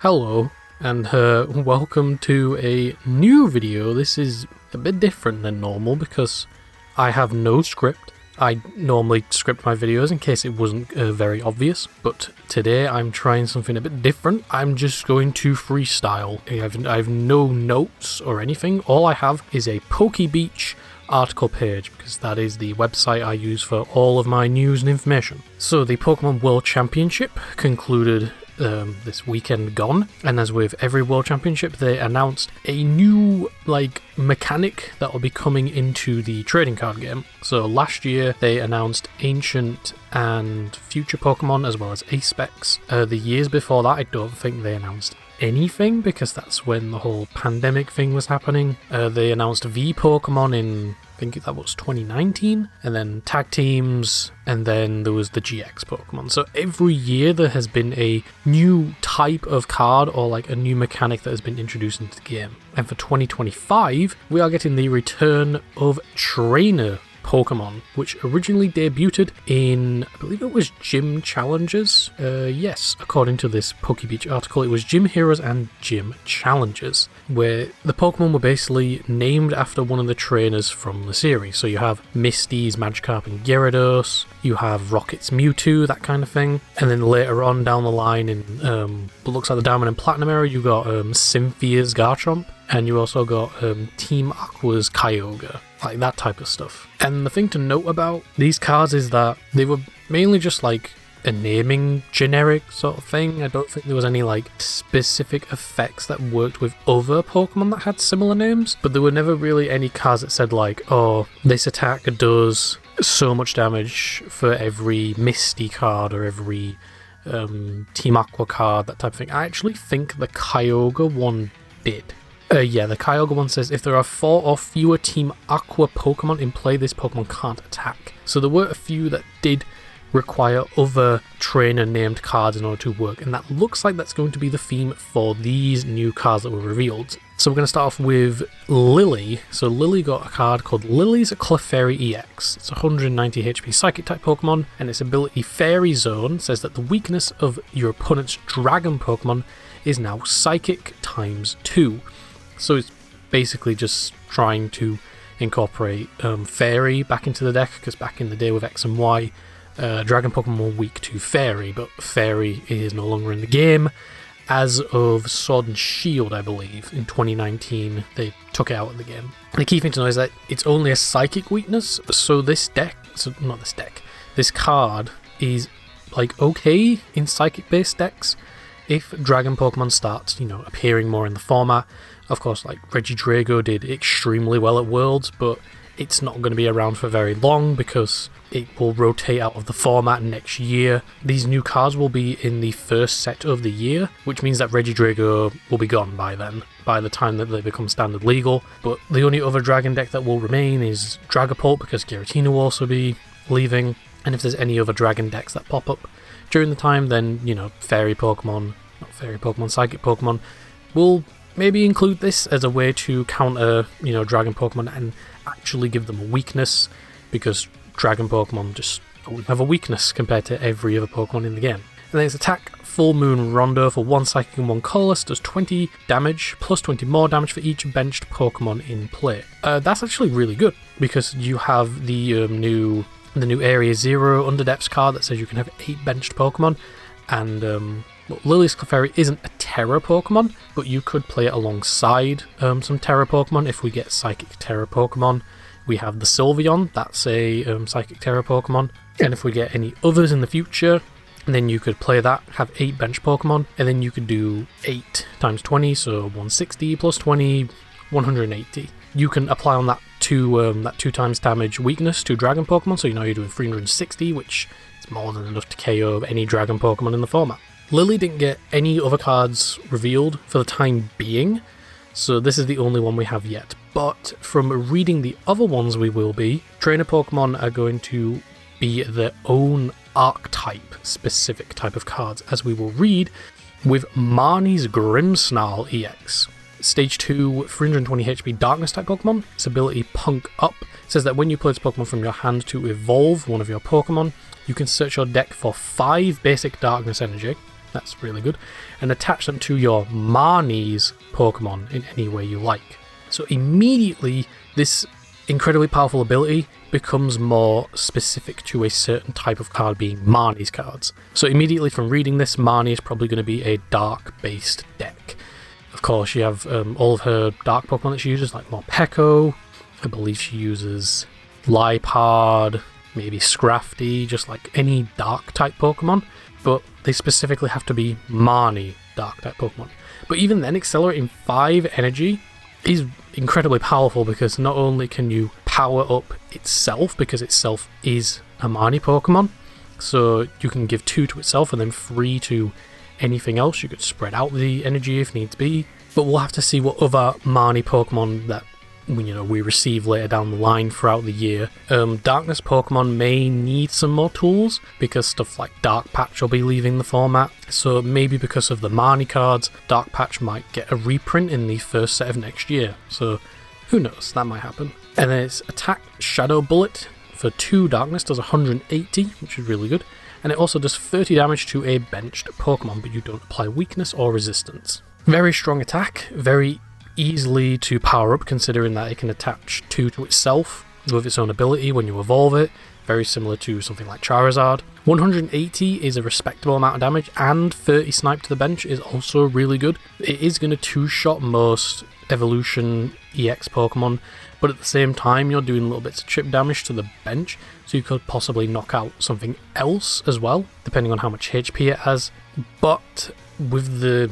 Hello, and welcome to a new video. This is a bit different than normal because I have no script. I normally script my videos in case it wasn't very obvious, but today I'm trying something a bit different. I'm just going to freestyle. I have no notes or anything. All I have is a PokeBeach article page because that is the website I use for all of my news and information. So the Pokemon World Championship concluded this weekend gone, and as with every World Championship, they announced a new mechanic that will be coming into the trading card game. So last year they announced Ancient and Future Pokemon as well as Ace-Specs. The years before that I don't think they announced anything because that's when the whole pandemic thing was happening. They announced V Pokemon in, I think that was 2019, and then tag teams, and then there was the GX Pokemon. So every year there has been a new type of card or a new mechanic that has been introduced into the game. And for 2025, we are getting the return of Trainer Pokemon, which originally debuted in, I believe it was Gym Challengers. Yes, according to this PokeBeach article, it was Gym Heroes and Gym Challengers, where the Pokemon were basically named after one of the trainers from the series. So you have Misty's Magikarp and Gyarados, you have Rocket's Mewtwo, that kind of thing, and then later on down the line in what looks like the Diamond and Platinum era, you got Cynthia's Garchomp, and you also got Team Aqua's Kyogre, like that type of stuff. And the thing to note about these cards is that they were mainly just a naming generic sort of thing. I don't think there was any specific effects that worked with other Pokemon that had similar names, but there were never really any cards that said oh, this attack does so much damage for every Misty card or every Team Aqua card, that type of thing. I actually think the Kyogre one did. Yeah, the Kyogre one says if there are 4 or fewer Team Aqua Pokemon in play, this Pokemon can't attack. So there were a few that did require other trainer named cards in order to work, and that looks like that's going to be the theme for these new cards that were revealed. So we're going to start off with Lily. So Lily got a card called Lily's Clefairy EX. It's 190 HP Psychic type Pokemon, and its ability Fairy Zone says that the weakness of your opponent's Dragon Pokemon is now Psychic times 2. So it's basically just trying to incorporate Fairy back into the deck, because back in the day with X and Y, Dragon Pokemon were weak to Fairy, but Fairy is no longer in the game. As of Sword and Shield, I believe, in 2019, they took it out of the game. The key thing to know is that it's only a Psychic weakness, so this card is okay in Psychic-based decks if Dragon Pokemon starts, appearing more in the format. Of course, Regidrago did extremely well at Worlds, but it's not going to be around for very long because it will rotate out of the format next year. These new cards will be in the first set of the year, which means that Regidrago will be gone by then, by the time that they become standard legal. But the only other Dragon deck that will remain is Dragapult, because Giratina will also be leaving. And if there's any other Dragon decks that pop up during the time, then, Psychic Pokemon will maybe include this as a way to counter, Dragon Pokemon and actually give them a weakness, because Dragon Pokemon just don't have a weakness compared to every other Pokemon in the game. And then its attack, Full Moon Rondo, for 1 Psychic and 1 Colorless, does 20 damage, plus 20 more damage for each benched Pokemon in play. That's actually really good, because you have the new Area 0 Underdepths card that says you can have 8 benched Pokemon, and Lily's Clefairy isn't a Terra Pokemon, but you could play it alongside some Terra Pokemon if we get Psychic Terra Pokemon. We have the Sylveon, that's a Psychic Terra Pokemon, and if we get any others in the future, then you could play that, have 8 bench Pokemon, and then you could do 8 times 20, so 160 plus 20, 180. You can apply on that 2 times damage weakness to Dragon Pokemon, so you're doing 360, which is more than enough to KO any Dragon Pokemon in the format. Lily didn't get any other cards revealed for the time being, so this is the only one we have yet. But from reading the other ones we will be, Trainer Pokemon are going to be their own archetype, specific type of cards, as we will read with Marnie's Grimmsnarl EX. Stage 2, 320 HP Darkness type Pokemon. Its ability Punk Up says that when you play this Pokemon from your hand to evolve one of your Pokemon, you can search your deck for 5 basic Darkness energy, That's really good. And attach them to your Marnie's Pokemon in any way you like. So immediately, this incredibly powerful ability becomes more specific to a certain type of card, being Marnie's cards. So immediately from reading this, Marnie is probably going to be a dark-based deck. Of course, you have all of her dark Pokemon that she uses, like Morpeko. I believe she uses Liepard, maybe Scrafty, just like any dark-type Pokemon. But they specifically have to be Marnie dark-type Pokemon. But even then, accelerating 5 energy is incredibly powerful, because not only can you power up itself, because itself is a Marnie Pokemon, so you can give 2 to itself and then 3 to anything else. You could spread out the energy if needs be, but we'll have to see what other Marnie Pokemon that we receive later down the line throughout the year. Darkness Pokemon may need some more tools, because stuff like Dark Patch will be leaving the format, so maybe because of the Marnie cards, Dark Patch might get a reprint in the first set of next year, so who knows, that might happen. And then it's Attack Shadow Bullet for 2 Darkness, does 180, which is really good, and it also does 30 damage to a benched Pokemon, but you don't apply weakness or resistance. Very strong attack, very easily to power up, considering that it can attach 2 to itself with its own ability when you evolve it, very similar to something like Charizard. 180 is a respectable amount of damage, and 30 snipe to the bench is also really good. It is going to 2-shot most Evolution EX Pokemon, but at the same time you're doing little bits of chip damage to the bench, so you could possibly knock out something else as well, depending on how much HP it has. But with the,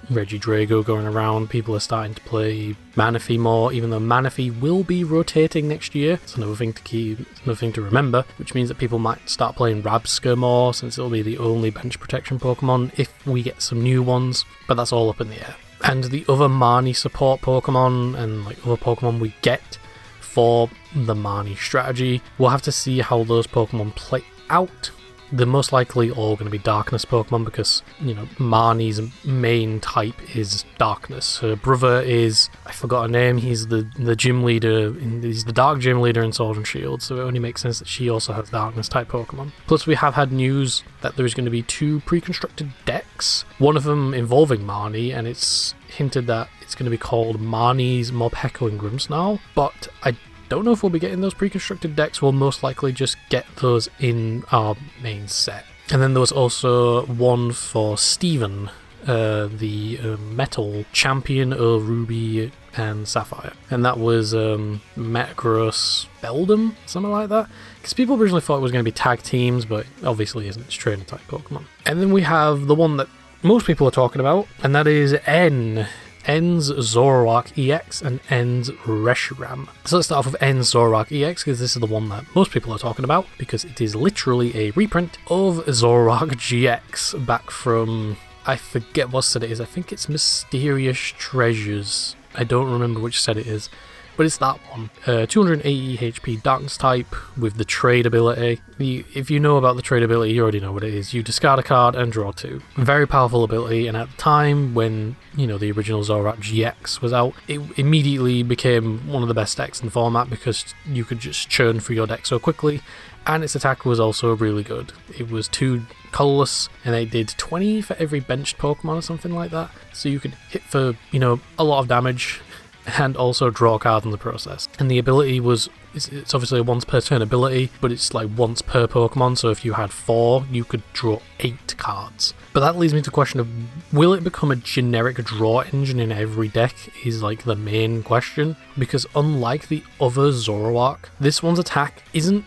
Regidrago going around, people are starting to play Manaphy more, even though Manaphy will be rotating next year. It's another thing to remember, which means that people might start playing Rabsca more, since it'll be the only bench protection Pokemon if we get some new ones, but that's all up in the air. And the other Marnie support Pokemon and other Pokemon we get for the Marnie strategy, we'll have to see how those Pokemon play out. They're most likely all going to be Darkness Pokemon, because, Marnie's main type is Darkness. Her brother is, I forgot her name, he's the gym leader, he's the Dark Gym Leader in Sword and Shield, so it only makes sense that she also has Darkness type Pokemon. Plus we have had news that there's going to be 2 pre-constructed decks, one of them involving Marnie, and it's hinted that it's going to be called Marnie's Morpeko and Grimmsnarl, but I don't know if we'll be getting those pre-constructed decks. We'll most likely just get those in our main set. And then there was also one for Steven, the metal champion of Ruby and Sapphire, and that was Metagross Beldum, something like that, because people originally thought it was going to be tag teams, but obviously isn't. It's trainer type Pokemon. And then we have the one that most people are talking about, and that is N's Zoroark EX and N's Reshiram. So let's start off with N's Zoroark EX, because this is the one that most people are talking about, because it is literally a reprint of Zoroark GX back from, I forget what set it is, I think it's Mysterious Treasures. I don't remember which set it is, but it's that one. 280 HP Darkness type with the trade ability. If you know about the trade ability, you already know what it is. You discard a card and draw 2. Very powerful ability, and at the time when the original Zoroark GX was out, it immediately became one of the best decks in the format, because you could just churn through your deck so quickly, and its attack was also really good. It was 2 colorless, and they did 20 for every benched Pokemon or something like that, so you could hit for a lot of damage and also draw cards in the process. And the ability it's obviously a once per turn ability, but it's like once per Pokemon, so if you had 4, you could draw 8 cards. But that leads me to the question of, will it become a generic draw engine in every deck, is like the main question, because unlike the other Zoroark, this one's attack isn't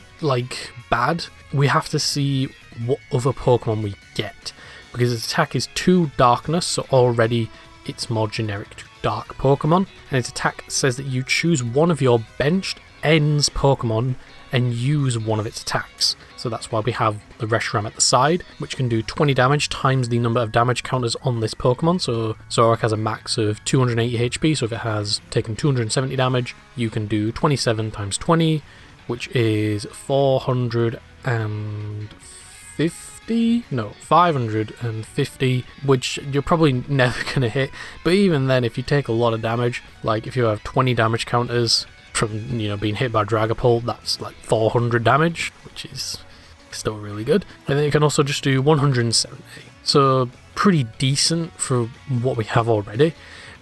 bad. We have to see what other Pokemon we get, because its attack is 2 Darkness, so already it's more generic to Dark Pokemon, and its attack says that you choose one of your benched N's Pokemon and use one of its attacks. So that's why we have the Reshiram at the side, which can do 20 damage times the number of damage counters on this Pokemon. So Zoroark has a max of 280 HP, so if it has taken 270 damage, you can do 27 times 20, which is 550, which you're probably never going to hit. But even then, if you take a lot of damage, like if you have 20 damage counters from being hit by Dragapult, that's like 400 damage, which is still really good. And then you can also just do 170, so pretty decent for what we have already.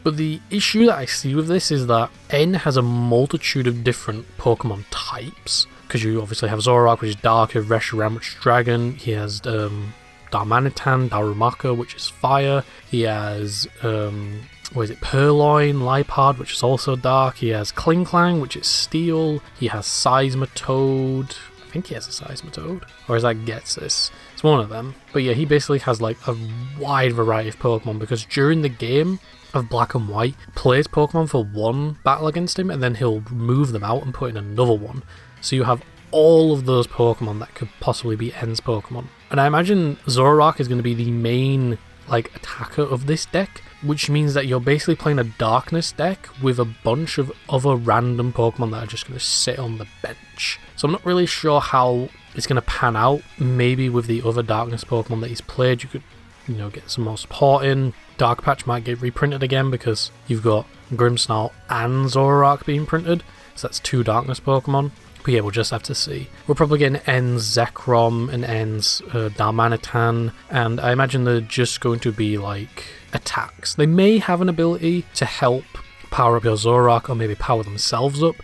But the issue that I see with this is that N has a multitude of different Pokemon types, because you obviously have Zoroark, which is Dark, you have Reshiram, which is Dragon, he has Darmanitan, Darumaka, which is Fire, he has Purloin, Liepard, which is also Dark, he has Klinklang, which is Steel, he has Seismitoad, I think he has a Seismitoad, or is that Getsis? It's one of them. But yeah, he basically has like a wide variety of Pokemon, because during the game of Black and White, plays Pokemon for one battle against him, and then he'll move them out and put in another one. So you have all of those Pokemon that could possibly be N's Pokemon. And I imagine Zoroark is going to be the main like attacker of this deck, which means that you're basically playing a Darkness deck with a bunch of other random Pokemon that are just going to sit on the bench. So I'm not really sure how it's going to pan out. Maybe with the other Darkness Pokemon that he's played, you could, you know, get some more support in. Dark Patch might get reprinted again because you've got Grimmsnarl and Zoroark being printed, so that's 2 Darkness Pokemon. But yeah, we'll just have to see. We're probably getting N's Zekrom and N's Darmanitan, and I imagine they're just going to be like attacks. They may have an ability to help power up your Zoroark, or maybe power themselves up,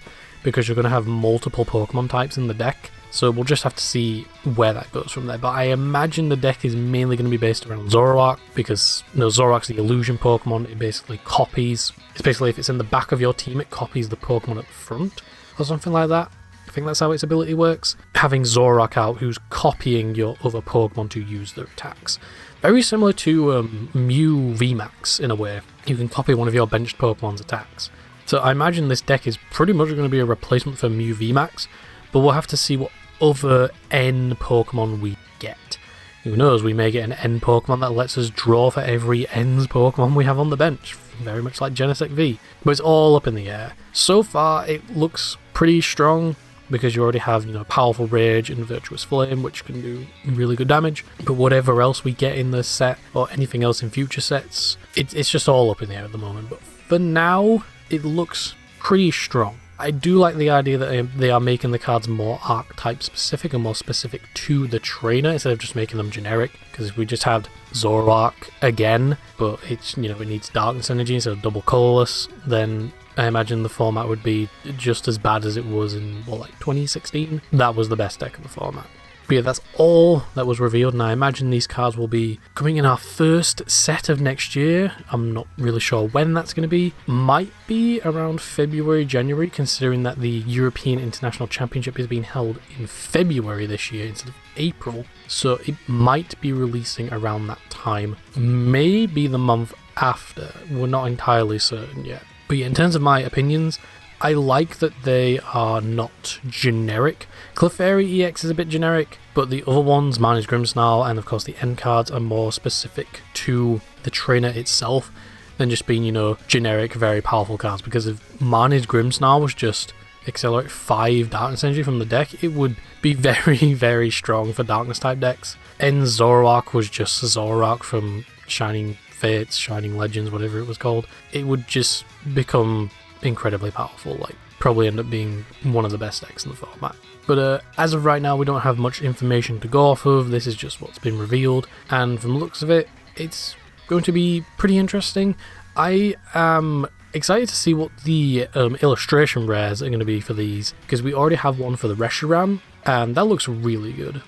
because you're going to have multiple Pokemon types in the deck. So we'll just have to see where that goes from there. But I imagine the deck is mainly going to be based around Zoroark, because Zoroark's the illusion Pokemon. It basically copies. It's basically, if it's in the back of your team, it copies the Pokemon at the front, or something like that. I think that's how its ability works. Having Zoroark out who's copying your other Pokemon to use their attacks. Very similar to Mew VMAX in a way. You can copy one of your benched Pokemon's attacks. So I imagine this deck is pretty much going to be a replacement for Mew VMAX, but we'll have to see what other N Pokemon we get. Who knows, we may get an N Pokemon that lets us draw for every N's Pokemon we have on the bench. Very much like Genesect V. But it's all up in the air. So far, it looks pretty strong, because you already have, Powerful Rage and Virtuous Flame, which can do really good damage. But whatever else we get in this set, or anything else in future sets, it's just all up in the air at the moment. But for now, it looks pretty strong. I do like the idea that they are making the cards more archetype specific and more specific to the trainer, instead of just making them generic. Because if we just had Zoroark again, but it's, it needs Darkness Energy instead of double colorless, then I imagine the format would be just as bad as it was in, 2016? That was the best deck of the format. But yeah, that's all that was revealed, and I imagine these cards will be coming in our first set of next year. I'm not really sure when that's going to be. Might be around February, January, considering that the European International Championship is being held in February this year instead of April. So it might be releasing around that time. Maybe the month after. We're not entirely certain yet. But yeah, in terms of my opinions, I like that they are not generic. Clefairy EX is a bit generic, but the other ones, Marnie's Grimmsnarl and of course the end cards, are more specific to the trainer itself than just being, generic, very powerful cards. Because if Marnie's Grimmsnarl was just accelerate 5 Darkness Energy from the deck, it would be very, very strong for Darkness type decks. And Zoroark was just Zoroark from Shining Fates, Shining Legends, whatever it was called. It would just become incredibly powerful, probably end up being one of the best decks in the format. But as of right now, we don't have much information to go off of. This is just what's been revealed, and from the looks of it, it's going to be pretty interesting. I am excited to see what the illustration rares are going to be for these, because we already have one for the Reshiram, and that looks really good.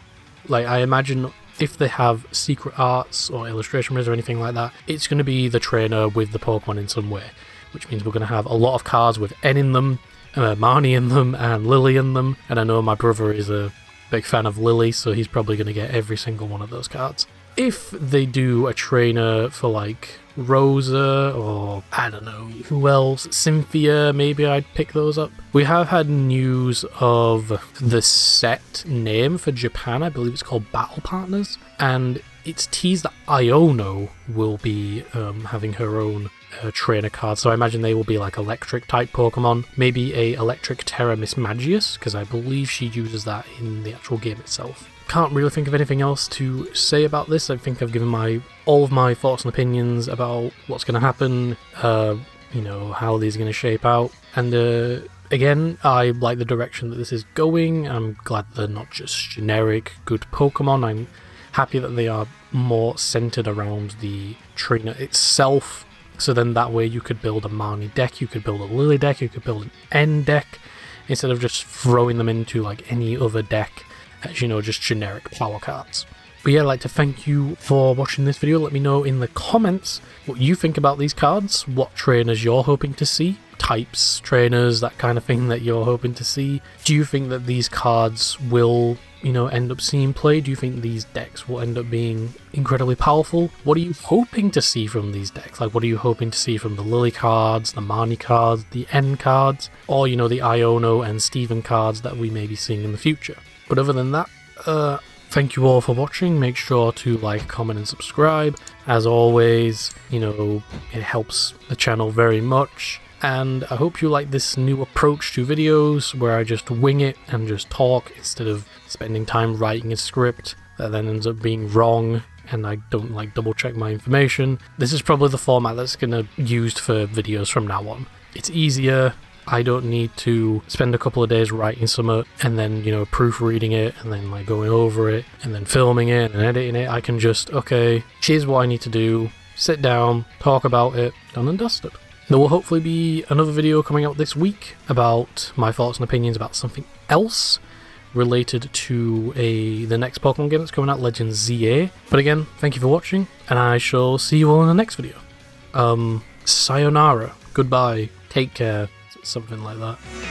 I imagine if they have secret arts or illustration rares or anything like that, it's going to be the trainer with the Pokemon in some way, which means we're going to have a lot of cards with N in them, Marnie in them, and Lily in them. And I know my brother is a big fan of Lily, so he's probably going to get every single one of those cards. If they do a trainer for Rosa, or I don't know who else, Cynthia, maybe I'd pick those up. We have had news of the set name for Japan. I believe it's called Battle Partners, and it's teased that Iono will be having her own trainer card, so I imagine they will be electric type Pokemon, maybe a electric Terra Mismagius, because I believe she uses that in the actual game itself. Can't really think of anything else to say about this. I think I've given all of my thoughts and opinions about what's going to happen, how these are going to shape out, and Again, I like the direction that this is going. I'm glad they're not just generic good Pokemon. I'm happy that they are more centered around the trainer itself. So then that way you could build a Marnie deck, you could build a Lily deck, you could build an N deck, instead of just throwing them into like any other deck as, you know, just generic power cards. But yeah, I'd like to thank you for watching this video. Let me know in the comments what you think about these cards, what trainers you're hoping to see, types, trainers, that kind of thing that you're hoping to see. Do you think that these cards will, you know, end up seeing play? Do you think these decks will end up being incredibly powerful? What are you hoping to see from these decks? Like, what are you hoping to see from the Lily cards, the Marnie cards, the N cards, or, you know, the Iono and Steven cards that we may be seeing in the future? But other than that, thank you all for watching. Make sure to like, comment, and subscribe. As always, you know, it helps the channel very much. And I hope you like this new approach to videos where I just wing it and just talk instead of spending time writing a script that then ends up being wrong and I don't like double check my information. This is probably the format that's gonna be used for videos from now on. It's easier. I don't need to spend a couple of days writing something and then, you know, proofreading it and then like going over it and then filming it and editing it. I can just, okay, here's what I need to do, sit down, talk about it, done and dusted. There will hopefully be another video coming out this week about my thoughts and opinions about something else related to the next Pokemon game that's coming out, Legends ZA. But again, thank you for watching, and I shall see you all in the next video. Sayonara, goodbye, take care, something like that.